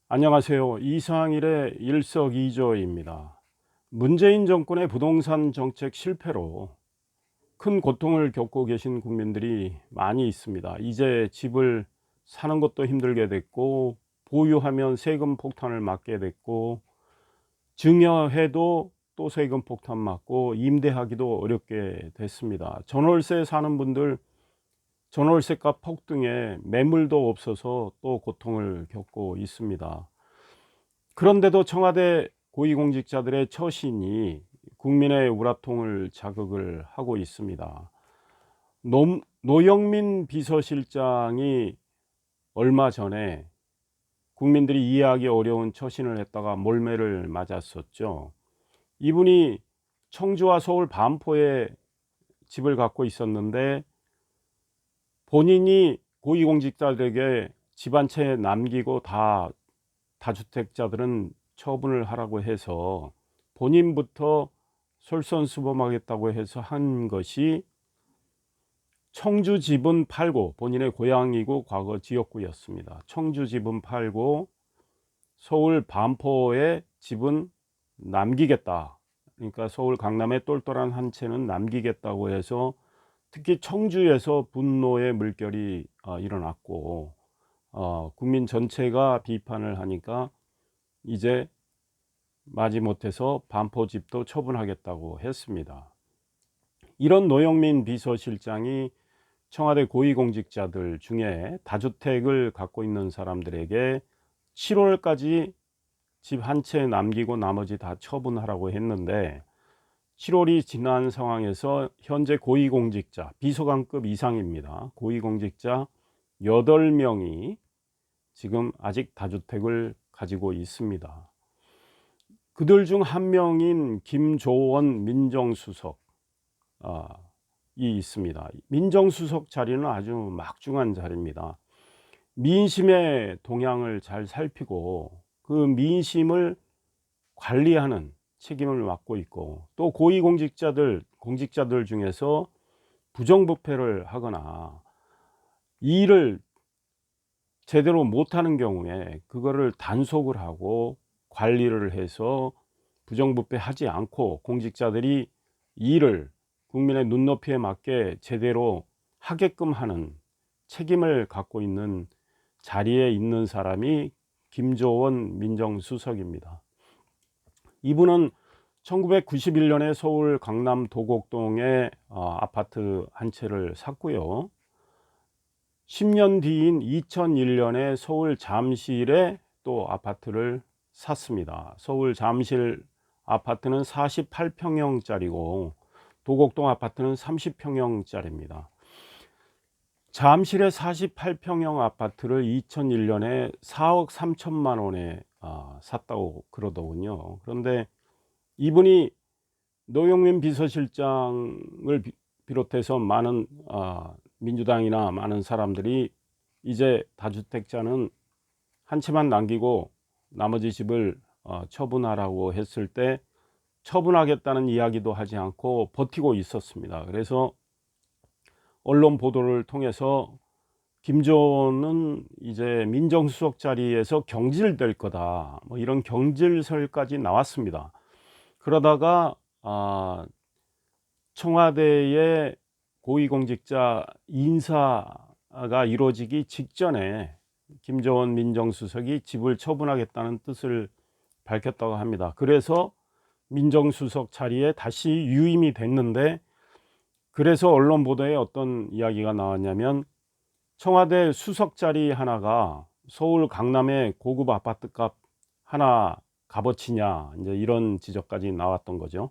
안녕하세요. 이상일의 일석이조입니다. 문재인 정권의 부동산 정책 실패로 큰 고통을 겪고 계신 국민들이 많이 있습니다. 이제 집을 사는 것도 힘들게 됐고, 보유하면 세금 폭탄을 맞게 됐고, 증여해도 또 세금 폭탄 맞고, 임대하기도 어렵게 됐습니다. 전월세 사는 분들 전월세값 폭등에 매물도 없어서 또 고통을 겪고 있습니다. 그런데도 청와대 고위공직자들의 처신이 국민의 우라통을 자극을 하고 있습니다. 노영민 비서실장이 얼마 전에 국민들이 이해하기 어려운 처신을 했다가 몰매를 맞았었죠. 이분이 청주와 서울 반포에 집을 갖고 있었는데, 본인이 고위공직자들에게 집 한 채 남기고 다주택자들은 처분을 하라고 해서 본인부터 솔선수범하겠다고 해서 한 것이, 청주 집은 팔고, 본인의 고향이고 과거 지역구였습니다. 청주 집은 팔고 서울 반포에 집은 남기겠다. 그러니까 서울 강남에 똘똘한 한 채는 남기겠다고 해서, 특히 청주에서 분노의 물결이 일어났고, 국민 전체가 비판을 하니까 이제 마지못해서 반포집도 처분하겠다고 했습니다. 이런 노영민 비서실장이 청와대 고위공직자들 중에 다주택을 갖고 있는 사람들에게 7월까지 집 한 채 남기고 나머지 다 처분하라고 했는데, 7월이 지난 상황에서 현재 고위공직자, 비서관급 이상입니다. 고위공직자 8명이 지금 아직 다주택을 가지고 있습니다. 그들 중 한 명인 김조원 민정수석 이 있습니다. 민정수석 자리는 아주 막중한 자리입니다. 민심의 동향을 잘 살피고 그 민심을 관리하는 책임을 맡고 있고, 또 공직자들 중에서 부정부패를 하거나 일을 제대로 못하는 경우에 그거를 단속을 하고 관리를 해서 부정부패하지 않고 공직자들이 일을 국민의 눈높이에 맞게 제대로 하게끔 하는 책임을 갖고 있는 자리에 있는 사람이 김조원 민정수석입니다. 이분은 1991년에 서울 강남 도곡동에 아파트 한 채를 샀고요. 10년 뒤인 2001년에 서울 잠실에 또 아파트를 샀습니다. 서울 잠실 아파트는 48평형짜리고 도곡동 아파트는 30평형짜리입니다. 잠실의 48평형 아파트를 2001년에 4억 3천만 원에 샀다고 그러더군요. 그런데 이분이 노영민 비서실장을 비롯해서 많은 민주당이나 많은 사람들이 이제 다주택자는 한 채만 남기고 나머지 집을 처분하라고 했을 때 처분하겠다는 이야기도 하지 않고 버티고 있었습니다. 그래서 언론 보도를 통해서 김조원은 이제 민정수석 자리에서 경질될 거다, 뭐 이런 경질설까지 나왔습니다. 그러다가 청와대의 고위공직자 인사가 이루어지기 직전에 김조원 민정수석이 집을 처분하겠다는 뜻을 밝혔다고 합니다. 그래서 민정수석 자리에 다시 유임이 됐는데, 그래서 언론 보도에 어떤 이야기가 나왔냐면, 청와대 수석 자리 하나가 서울 강남의 고급 아파트값 하나 값어치냐, 이제 이런 지적까지 나왔던 거죠.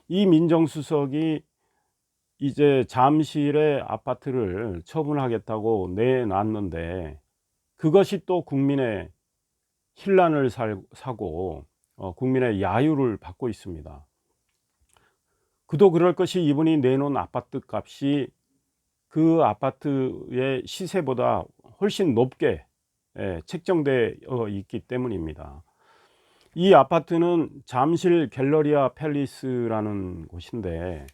이 민정수석이 이제 잠실의 아파트를 처분하겠다고 내놨는데, 그것이 또 국민의 혼란을 사고 국민의 야유를 받고 있습니다. 그도 그럴 것이, 이분이 내놓은 아파트 값이 그 아파트의 시세보다 훨씬 높게 책정되어 있기 때문입니다. 이 아파트는 잠실 갤러리아 팰리스라는 곳인데,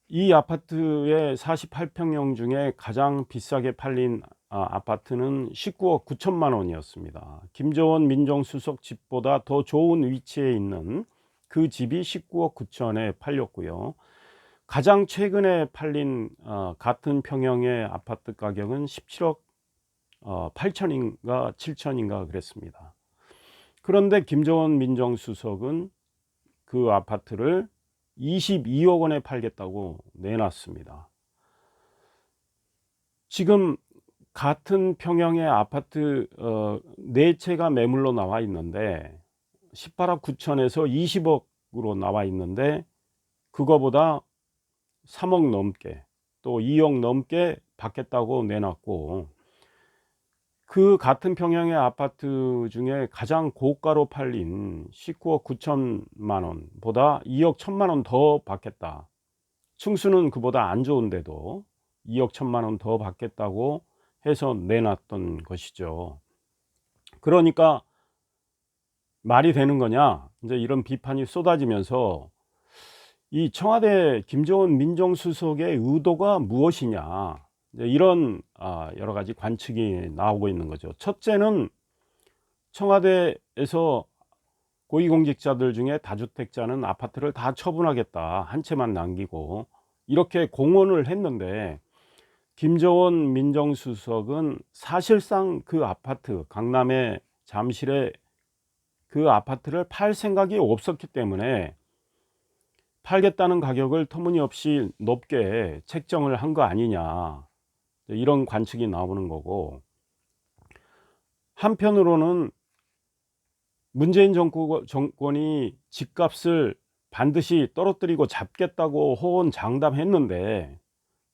이 아파트의 48평형 중에 가장 비싸게 팔린 아파트는 19억 9천만 원이었습니다. 김정은 민정수석 집보다 더 좋은 위치에 있는 그 집이 19억 9천에 팔렸고요. 가장 최근에 팔린 같은 평형의 아파트 가격은 17억 8천인가 7천인가 그랬습니다. 그런데 김정은 민정수석은 그 아파트를 22억 원에 팔겠다고 내놨습니다. 지금 같은 평형의 아파트 4채가 매물로 나와 있는데 18억 9천에서 20억으로 나와 있는데 그거보다 3억 넘게 또 2억 넘게 받겠다고 내놨고, 그 같은 평형의 아파트 중에 가장 고가로 팔린 19억 9천만 원보다 2억 1천만 원 더 받겠다. 층수는 그보다 안 좋은데도 2억 1천만 원 더 받겠다고 해서 내놨던 것이죠. 그러니까 말이 되는 거냐, 이제 이런 비판이 쏟아지면서 이 청와대 김정은 민정수석의 의도가 무엇이냐, 이런 여러 가지 관측이 나오고 있는 거죠. 첫째는 청와대에서 고위공직자들 중에 다주택자는 아파트를 다 처분하겠다, 한 채만 남기고, 이렇게 공언을 했는데 김정은 민정수석은 사실상 그 아파트, 강남의 잠실에 그 아파트를 팔 생각이 없었기 때문에 팔겠다는 가격을 터무니없이 높게 책정을 한 거 아니냐, 이런 관측이 나오는 거고, 한편으로는 문재인 정권이 집값을 반드시 떨어뜨리고 잡겠다고 호언장담했는데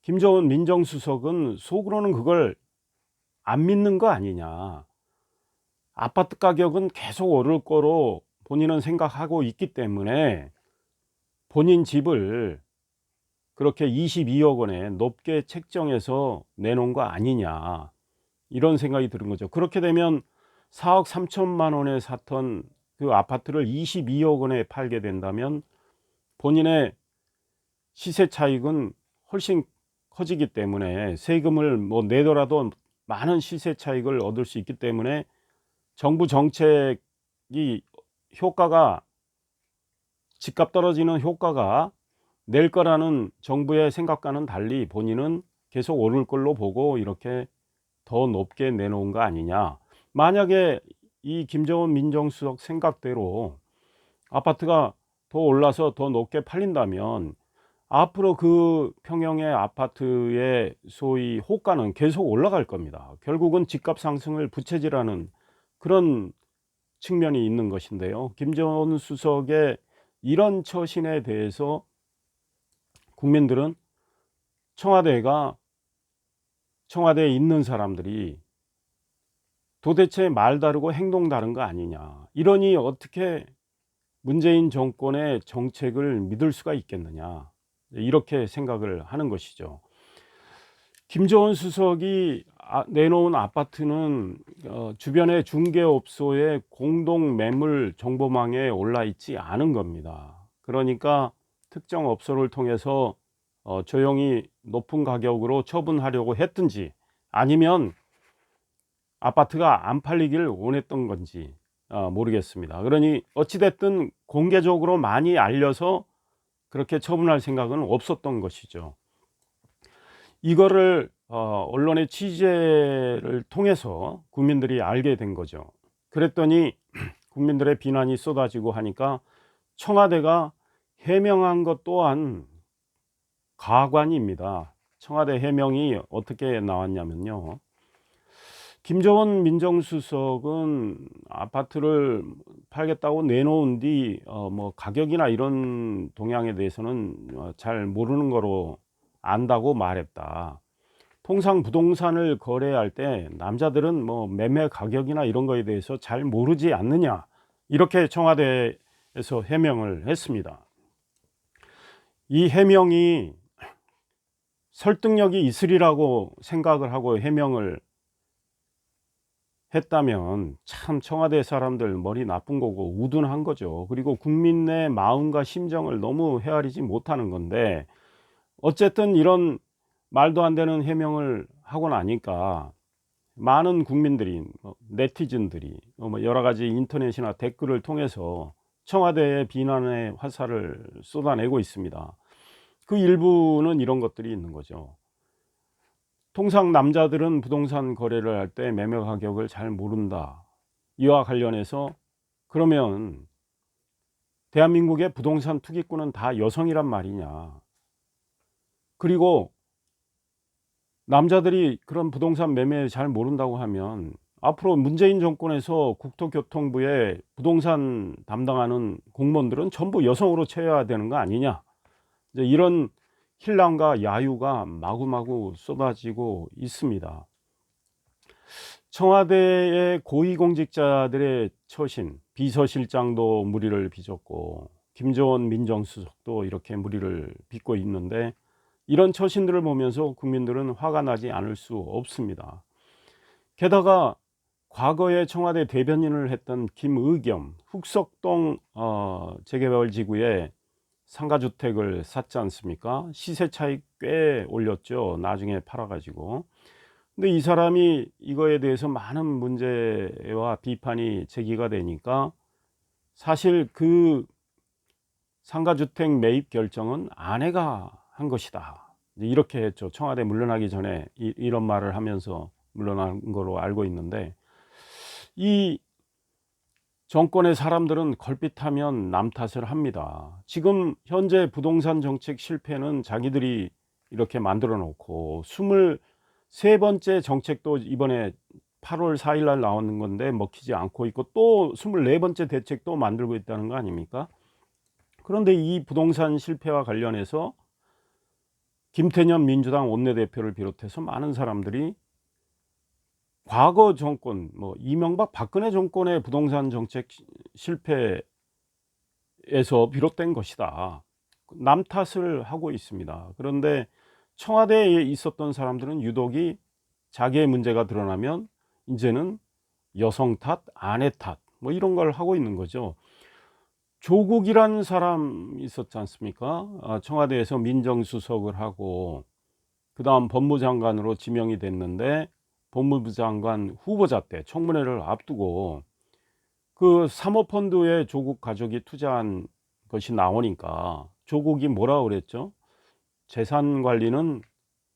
김정은 민정수석은 속으로는 그걸 안 믿는 거 아니냐, 아파트 가격은 계속 오를 거로 본인은 생각하고 있기 때문에 본인 집을 그렇게 22억 원에 높게 책정해서 내놓은 거 아니냐, 이런 생각이 드는 거죠. 그렇게 되면 4억 3천만 원에 샀던 그 아파트를 22억 원에 팔게 된다면 본인의 시세 차익은 훨씬 커지기 때문에, 세금을 뭐 내더라도 많은 시세 차익을 얻을 수 있기 때문에 정부 정책이 효과가, 집값 떨어지는 효과가 낼 거라는 정부의 생각과는 달리 본인은 계속 오를 걸로 보고 이렇게 더 높게 내놓은 거 아니냐. 만약에 이 김정은 민정수석 생각대로 아파트가 더 올라서 더 높게 팔린다면 앞으로 그 평형의 아파트의 소위 호가는 계속 올라갈 겁니다. 결국은 집값 상승을 부채질하는 그런 측면이 있는 것인데요. 김정은 수석의 이런 처신에 대해서 국민들은 청와대에 있는 사람들이 도대체 말 다르고 행동 다른 거 아니냐, 이러니 어떻게 문재인 정권의 정책을 믿을 수가 있겠느냐, 이렇게 생각을 하는 것이죠. 김정은 수석이 내놓은 아파트는 주변의 중개업소의 공동 매물 정보망에 올라 있지 않은 겁니다. 그러니까 특정 업소를 통해서 조용히 높은 가격으로 처분하려고 했든지 아니면 아파트가 안 팔리기를 원했던 건지 모르겠습니다. 그러니 어찌됐든 공개적으로 많이 알려서 그렇게 처분할 생각은 없었던 것이죠. 이거를 언론의 취재를 통해서 국민들이 알게 된 거죠. 그랬더니 국민들의 비난이 쏟아지고 하니까 청와대가 해명한 것 또한 가관입니다. 청와대 해명이 어떻게 나왔냐면요, 김정은 민정수석은 아파트를 팔겠다고 내놓은 뒤 뭐 가격이나 이런 동향에 대해서는 잘 모르는 거로 안다고 말했다. 통상 부동산을 거래할 때 남자들은 뭐 매매 가격이나 이런 거에 대해서 잘 모르지 않느냐, 이렇게 청와대에서 해명을 했습니다. 이 해명이 설득력이 있으리라고 생각을 하고 해명을 했다면 참 청와대 사람들 머리 나쁜 거고 우둔한 거죠. 그리고 국민의 마음과 심정을 너무 헤아리지 못하는 건데, 어쨌든 이런 말도 안 되는 해명을 하고 나니까 많은 국민들이 네티즌들이 뭐 여러 가지 인터넷이나 댓글을 통해서 청와대에 비난의 화살을 쏟아내고 있습니다. 그 일부는 이런 것들이 있는 거죠. 통상 남자들은 부동산 거래를 할 때 매매 가격을 잘 모른다. 이와 관련해서 그러면 대한민국의 부동산 투기꾼은 다 여성이란 말이냐. 그리고 남자들이 그런 부동산 매매 잘 모른다고 하면 앞으로 문재인 정권에서 국토교통부에 부동산 담당하는 공무원들은 전부 여성으로 채워야 되는 거 아니냐. 이제 이런 hir난과 야유가 마구마구 쏟아지고 있습니다. 청와대의 고위공직자들의 처신, 비서실장도 무리를 빚었고 김조원 민정수석도 이렇게 무리를 빚고 있는데, 이런 처신들을 보면서 국민들은 화가 나지 않을 수 없습니다. 게다가 과거에 청와대 대변인을 했던 김의겸, 흑석동 재개발지구에 상가주택을 샀지 않습니까? 시세 차익 꽤 올렸죠. 나중에 팔아가지고. 근데 이 사람이 이거에 대해서 많은 문제와 비판이 제기가 되니까 사실 그 상가주택 매입 결정은 아내가 한 것이다. 이렇게 했죠. 청와대 물러나기 전에 이런 말을 하면서 물러난 거로 알고 있는데, 이 정권의 사람들은 걸핏하면 남 탓을 합니다. 지금 현재 부동산 정책 실패는 자기들이 이렇게 만들어 놓고 23번째 정책도 이번에 8월 4일 날 나오는 건데 먹히지 않고 있고, 또 24번째 대책도 만들고 있다는 거 아닙니까? 그런데 이 부동산 실패와 관련해서 김태년 민주당 원내대표를 비롯해서 많은 사람들이 과거 정권, 뭐 이명박 박근혜 정권의 부동산 정책 실패에서 비롯된 것이다, 남 탓을 하고 있습니다. 그런데 청와대에 있었던 사람들은 유독이 자기의 문제가 드러나면 이제는 여성 탓, 아내 탓, 뭐 이런 걸 하고 있는 거죠. 조국이라는 사람 있었지 않습니까? 청와대에서 민정수석을 하고 그 다음 법무장관으로 지명이 됐는데, 법무부 장관 후보자 때 청문회를 앞두고 그 사모펀드에 조국 가족이 투자한 것이 나오니까 조국이 뭐라 그랬죠? 재산 관리는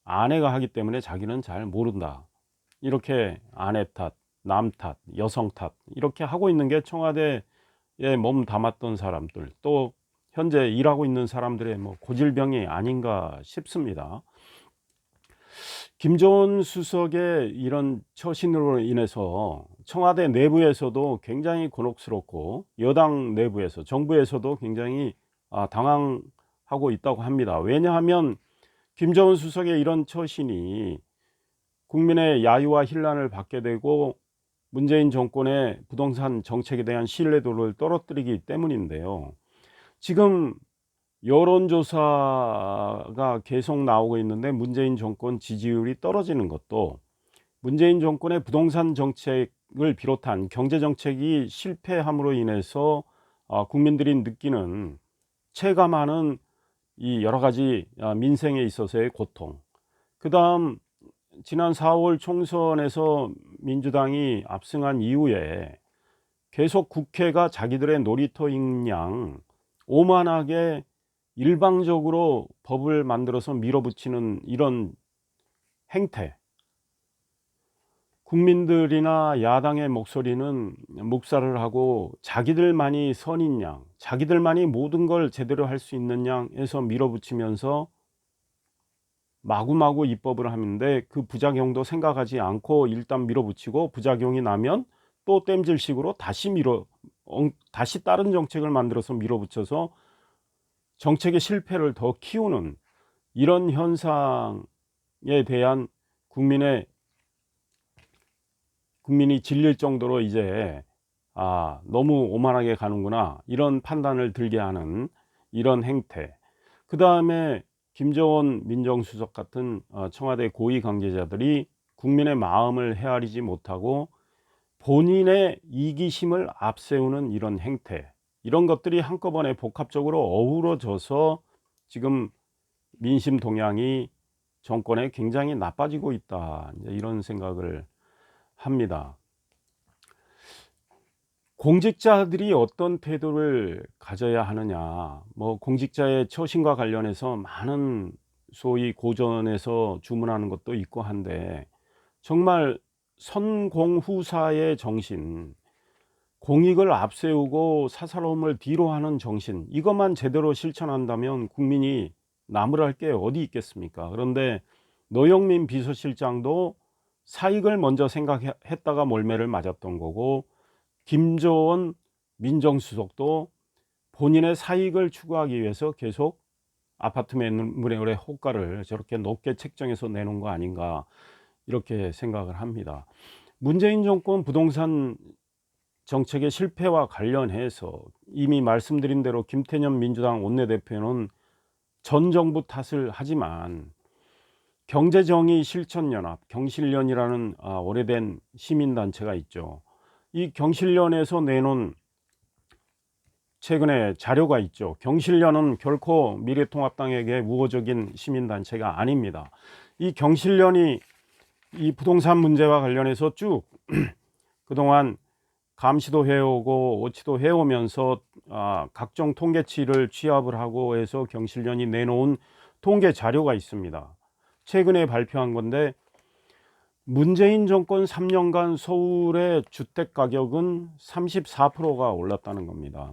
아내가 하기 때문에 자기는 잘 모른다. 이렇게 아내 탓, 남 탓, 여성 탓 이렇게 하고 있는 게 청와대에 몸 담았던 사람들, 또 현재 일하고 있는 사람들의 뭐 고질병이 아닌가 싶습니다. 김조원 수석의 이런 처신으로 인해서 청와대 내부에서도 굉장히 곤혹스럽고 여당 내부에서, 정부에서도 굉장히 당황하고 있다고 합니다. 왜냐하면 김조원 수석의 이런 처신이 국민의 야유와 hir난을 받게 되고 문재인 정권의 부동산 정책에 대한 신뢰도를 떨어뜨리기 때문인데요. 지금 여론조사가 계속 나오고 있는데 문재인 정권 지지율이 떨어지는 것도 문재인 정권의 부동산 정책을 비롯한 경제 정책이 실패함으로 인해서 국민들이 느끼는, 체감하는 이 여러 가지 민생에 있어서의 고통, 그 다음 지난 4월 총선에서 민주당이 압승한 이후에 계속 국회가 자기들의 놀이터인 양 오만하게 일방적으로 법을 만들어서 밀어붙이는 이런 행태, 국민들이나 야당의 목소리는 묵살을 하고 자기들만이 선인 양, 자기들만이 모든 걸 제대로 할 수 있는 양에서 밀어붙이면서 마구마구 입법을 하는데, 그 부작용도 생각하지 않고 일단 밀어붙이고 부작용이 나면 또 땜질식으로 다시 다른 정책을 만들어서 밀어붙여서 정책의 실패를 더 키우는 이런 현상에 대한 국민이 질릴 정도로 이제 너무 오만하게 가는구나, 이런 판단을 들게 하는 이런 행태. 그 다음에 김정원 민정수석 같은 청와대 고위 관계자들이 국민의 마음을 헤아리지 못하고 본인의 이기심을 앞세우는 이런 행태, 이런 것들이 한꺼번에 복합적으로 어우러져서 지금 민심 동향이 정권에 굉장히 나빠지고 있다, 이제 이런 생각을 합니다. 공직자들이 어떤 태도를 가져야 하느냐, 뭐 공직자의 처신과 관련해서 많은 소위 고전에서 주문하는 것도 있고 한데, 정말 선공후사의 정신, 공익을 앞세우고 사사로움을 뒤로 하는 정신, 이것만 제대로 실천한다면 국민이 나무랄 게 어디 있겠습니까? 그런데 노영민 비서실장도 사익을 먼저 생각했다가 몰매를 맞았던 거고, 김조원 민정수석도 본인의 사익을 추구하기 위해서 계속 아파트 매물의 호가를 저렇게 높게 책정해서 내놓은 거 아닌가, 이렇게 생각을 합니다. 문재인 정권 부동산 정책의 실패와 관련해서 이미 말씀드린 대로 김태년 민주당 원내대표는 전 정부 탓을 하지만, 경제정의 실천연합 경실련이라는 오래된 시민단체가 있죠. 이 경실련에서 내놓은 최근에 자료가 있죠. 경실련은 결코 미래통합당에게 우호적인 시민단체가 아닙니다. 이 경실련이 이 부동산 문제와 관련해서 쭉 그동안 감시도 해오고 오치도 해오면서 각종 통계치를 취합을 하고 해서 경실련이 내놓은 통계 자료가 있습니다. 최근에 발표한 건데, 문재인 정권 3년간 서울의 주택 가격은 34%가 올랐다는 겁니다.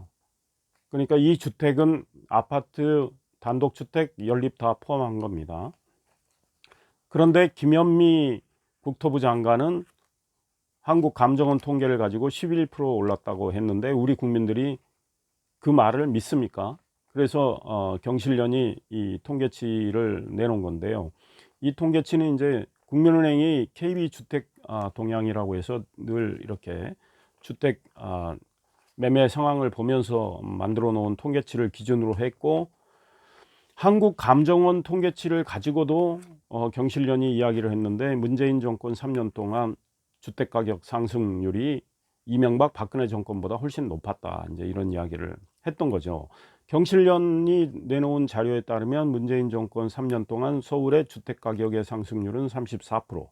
그러니까 이 주택은 아파트, 단독주택, 연립 다 포함한 겁니다. 그런데 김현미 국토부 장관은 한국감정원 통계를 가지고 11% 올랐다고 했는데, 우리 국민들이 그 말을 믿습니까? 그래서 경실련이 이 통계치를 내놓은 건데요. 이 통계치는 이제 국민은행이 KB주택 동향이라고 해서 늘 이렇게 주택 매매 상황을 보면서 만들어 놓은 통계치를 기준으로 했고, 한국감정원 통계치를 가지고도 경실련이 이야기를 했는데, 문재인 정권 3년 동안 주택가격 상승률이 이명박 박근혜 정권보다 훨씬 높았다, 이제 이런 이야기를 했던 거죠. 경실련이 내놓은 자료에 따르면 문재인 정권 3년 동안 서울의 주택가격의 상승률은 34%,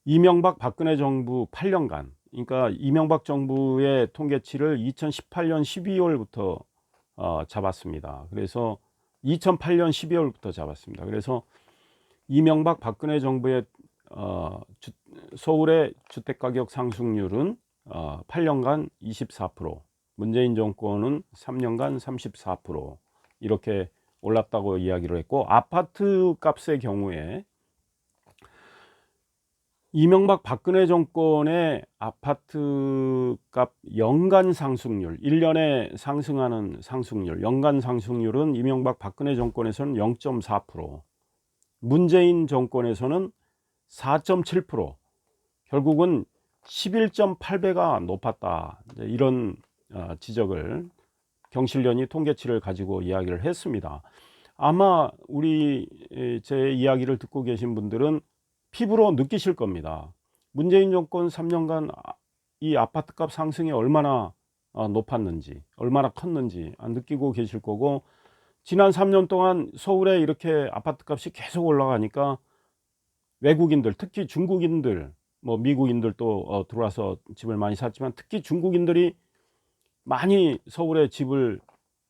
이명박 박근혜 정부 8년간, 그러니까 이명박 정부의 통계치를 2018년 12월부터 잡았습니다. 그래서 2008년 12월부터 잡았습니다. 그래서 이명박 박근혜 정부의 서울의 주택가격 상승률은 8년간 24%, 문재인 정권은 3년간 34% 이렇게 올랐다고 이야기를 했고, 아파트 값의 경우에 이명박 박근혜 정권의 아파트 값 연간 상승률, 1년에 상승하는 상승률, 연간 상승률은 이명박 박근혜 정권에서는 0.4%, 문재인 정권에서는 4.7%, 결국은 11.8배가 높았다, 이런 지적을 경실련이 통계치를 가지고 이야기를 했습니다. 아마 제 이야기를 듣고 계신 분들은 피부로 느끼실 겁니다. 문재인 정권 3년간 이 아파트값 상승이 얼마나 높았는지, 얼마나 컸는지 느끼고 계실 거고, 지난 3년 동안 서울에 이렇게 아파트값이 계속 올라가니까 외국인들, 특히 중국인들, 뭐 미국인들도 들어와서 집을 많이 샀지만, 특히 중국인들이 많이 서울에 집을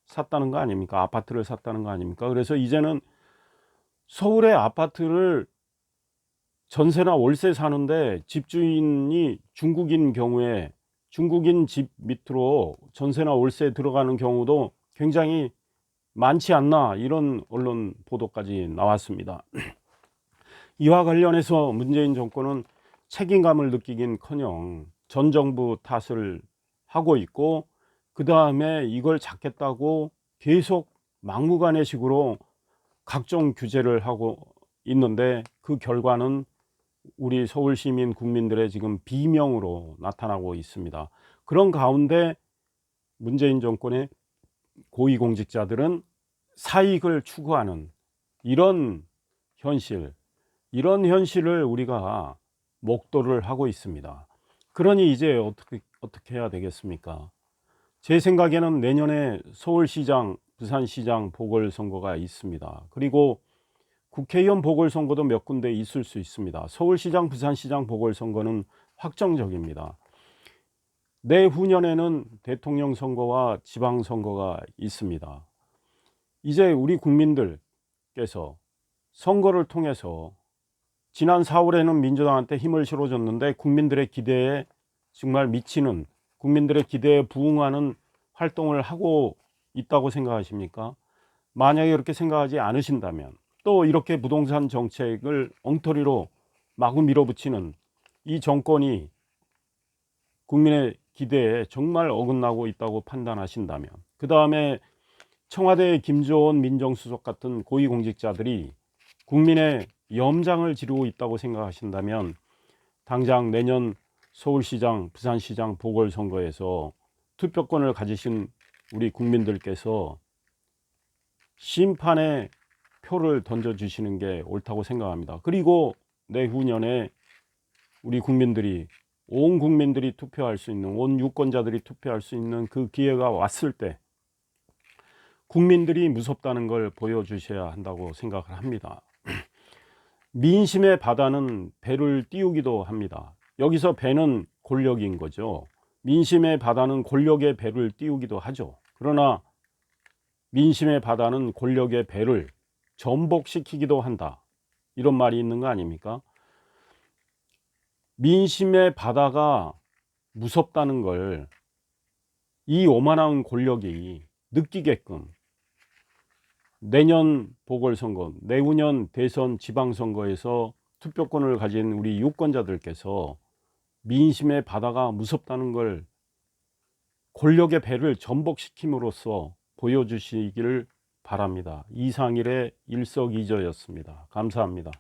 샀다는 거 아닙니까? 아파트를 샀다는 거 아닙니까? 그래서 이제는 서울의 아파트를 전세나 월세 사는데 집주인이 중국인 경우에 중국인 집 밑으로 전세나 월세 들어가는 경우도 굉장히 많지 않나, 이런 언론 보도까지 나왔습니다. 이와 관련해서 문재인 정권은 책임감을 느끼긴커녕 전 정부 탓을 하고 있고, 그 다음에 이걸 잡겠다고 계속 막무가내식으로 각종 규제를 하고 있는데, 그 결과는 우리 서울 시민 국민들의 지금 비명으로 나타나고 있습니다. 그런 가운데 문재인 정권의 고위공직자들은 사익을 추구하는 이런 현실을 우리가 목도를 하고 있습니다. 그러니 이제 어떻게 해야 되겠습니까? 제 생각에는 내년에 서울시장, 부산시장 보궐선거가 있습니다. 그리고 국회의원 보궐선거도 몇 군데 있을 수 있습니다. 서울시장, 부산시장 보궐선거는 확정적입니다. 내후년에는 대통령 선거와 지방선거가 있습니다. 이제 우리 국민들께서 선거를 통해서 지난 4월에는 민주당한테 힘을 실어줬는데 국민들의 기대에 정말 미치는, 국민들의 기대에 부응하는 활동을 하고 있다고 생각하십니까? 만약에 그렇게 생각하지 않으신다면, 또 이렇게 부동산 정책을 엉터리로 마구 밀어붙이는 이 정권이 국민의 기대에 정말 어긋나고 있다고 판단하신다면, 그 다음에 청와대 김조원 민정수석 같은 고위공직자들이 국민의 염장을 지르고 있다고 생각하신다면, 당장 내년 서울시장, 부산시장 보궐선거에서 투표권을 가지신 우리 국민들께서 심판의 표를 던져주시는 게 옳다고 생각합니다. 그리고 내후년에 우리 국민들이, 온 국민들이 투표할 수 있는, 온 유권자들이 투표할 수 있는 그 기회가 왔을 때 국민들이 무섭다는 걸 보여주셔야 한다고 생각을 합니다. 민심의 바다는 배를 띄우기도 합니다. 여기서 배는 권력인 거죠. 민심의 바다는 권력의 배를 띄우기도 하죠. 그러나 민심의 바다는 권력의 배를 전복시키기도 한다, 이런 말이 있는 거 아닙니까? 민심의 바다가 무섭다는 걸 이 오만한 권력이 느끼게끔 내년 보궐선거, 내후년 대선 지방선거에서 투표권을 가진 우리 유권자들께서 민심의 바다가 무섭다는 걸 권력의 배를 전복시킴으로써 보여주시기를 바랍니다. 이상일의 일석이조였습니다. 감사합니다.